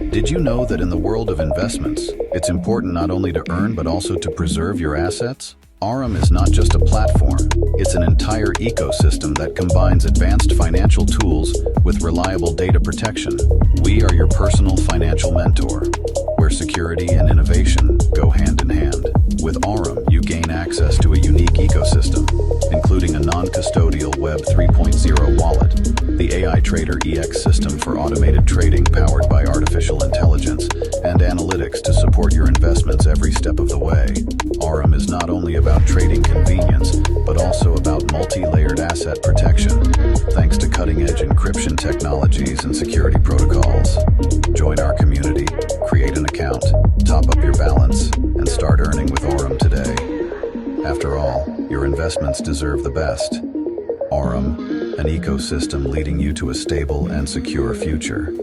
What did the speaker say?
Did you know that in the world of investments, it's important not only to earn but also to preserve your assets? Aurum is not just a platform, it's an entire ecosystem that combines advanced financial tools with reliable data protection. We are your personal financial mentor, where security and innovation go hand in hand. With Aurum, you gain access to a unique ecosystem, including a non-custodial Web 3.0 wallet, the AI Trader EX system for automated trading powered by artificial intelligence, and analytics to support your investments every step of the way. Aurum is not only about trading convenience, but also about multi-layered asset protection, thanks to cutting-edge encryption technologies and security protocols. Join our community, create an account, top up your balance, and start earning with Aurum today. After all, your investments deserve the best. Aurum, an ecosystem leading you to a stable and secure future.